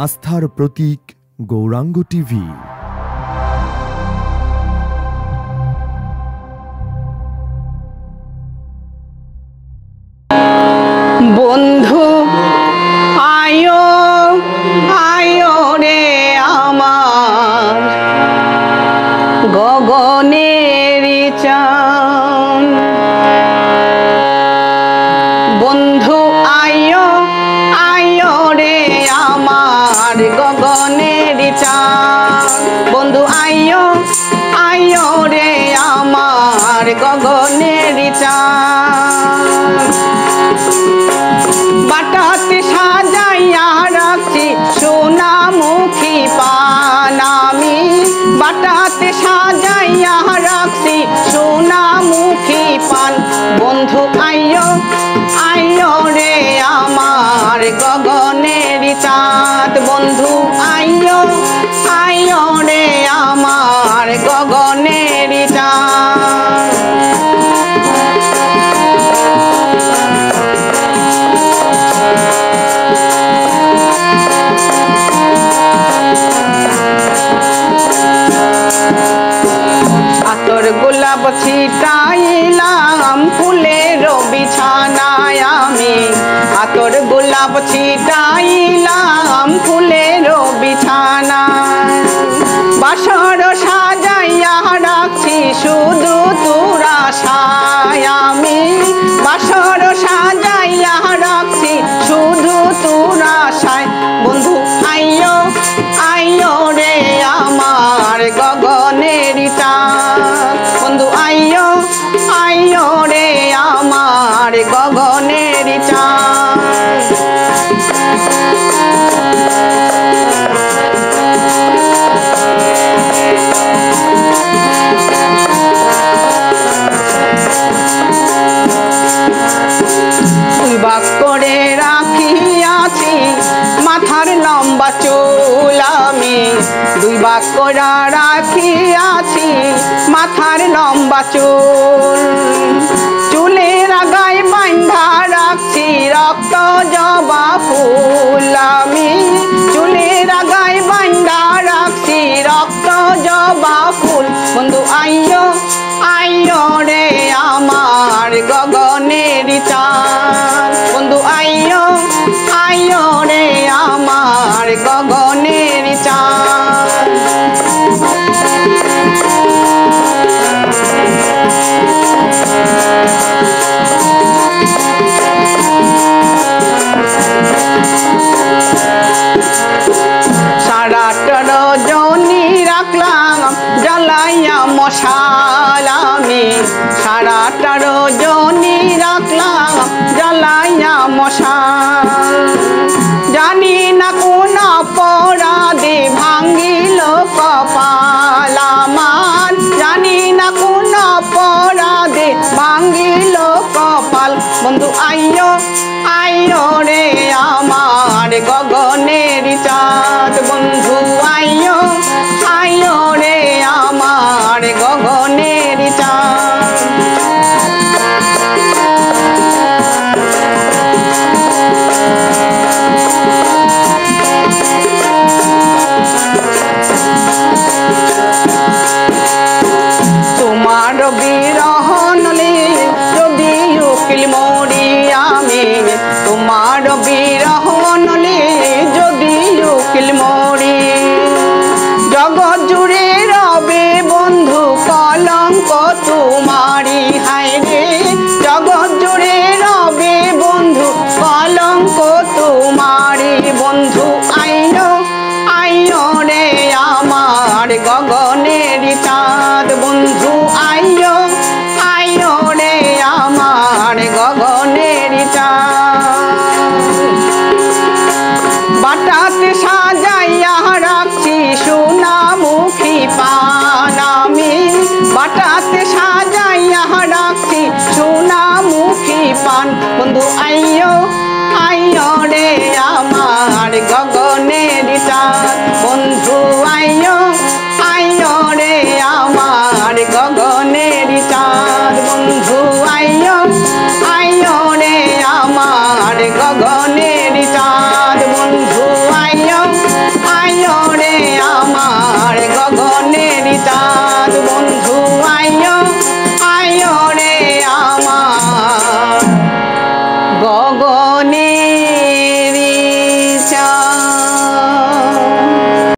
আস্থার প্রতীক গৌরাঙ্গ টিভি। বন্ধু আয়ো আয়ো রে আমার গগনের চাঁদ, বন্ধু আয়ো আয়ো রে আমার গগনের চাঁদ, বন্ধু আয়ো আয়ো রে আমার গগনের চাঁদ। বাটাতে সাজাইয়া রাখছি সোনামুখী পান, আমি বাটাতে সাজাইয়া রাখছি সোনামুখী পান। বন্ধু আইয়ো আইয়ো রে আমার গগনের চাঁদ, বন্ধু আইয়ো আইয়ো রে আমার গগনের চাঁদ। আতর গোলাপ ছিটাইলাম ফুলের বিছানায়, আমি আতর গোলাপ ছিটাইলাম ফুলের বিছানায়। বাসর সাজাইয়া রাখছি শুধু তোর আশায়, আমি বাসর সাজাইয়া রাখছি শুধু তোর আশায়। বন্ধু আইয়ো আইয়ো রে আমার গগনের চাঁদ, বন্ধু আইয়ো আইয়ো রে আমার গগনের চাঁদ। বাক করে রাখিয়াছি মাথার লম্বা চুল, আমি দুই ভাগ করে রাখিয়াছি মাথার লম্বা চুল। চুলের আগায় বাঁধা রাখছি রক্ত জবা ফুল, আমি চুলের আগায় বাঁধা রাখছি রক্ত জবা ফুল। বন্ধু আইয়ো আইয়ো রে আমার গগনের চাঁদ, বন্ধু আইয়ো আইয়ো রে আমার গগনের চাঁদ। সারাটা রজনী রাখলাম জ্বালাইয়া মশাল, আমি সারাটা রজনী রাখলাম জ্বালাইয়া মশাল। জানি না কোন অপরাধে ভাঙ্গিল কপাল আমার, জানি না কোন অপরাধে ভাঙ্গিল কপাল। বন্ধু আইয়ো আইয়ো রে আমার গগনের চাঁদ, বন্ধু আইয়ো আইয়ো রে আমার গগনের চাঁদ। তোমার বিরহ নলে যদি উকিল মরি, আমি তোমার বিরহ নলে যদি উকিল মরি। জগৎ জুড়ে রবে বন্ধু কলঙ্ক তোমারি, হায় রে জগৎ জুড়ে রবে বন্ধু কলঙ্ক তোমারি। বন্ধু আইয়ো আইয়ো রে আমার গগনের চাঁদ, বন্ধু আইয়ো আইয়ো রে আমার গগনের চাঁদ। বাটাতে সাজাইয়া রাখছি সোনামুখী পান, আমি বাটাতে সাজাইয়া রাখছি সোনামুখী পান। বন্ধু আইয়ো আইয়ো রে আমার গগনের চাঁদ, বন্ধু আইয়ো আইয়ো রে আমার গগনের চাঁদ, বন্ধু আইয়ো আইয়ো রে আমার গগনের চাঁদ, বন্ধু আইয়ো আইয়ো আইয়ো রে আমার গগনে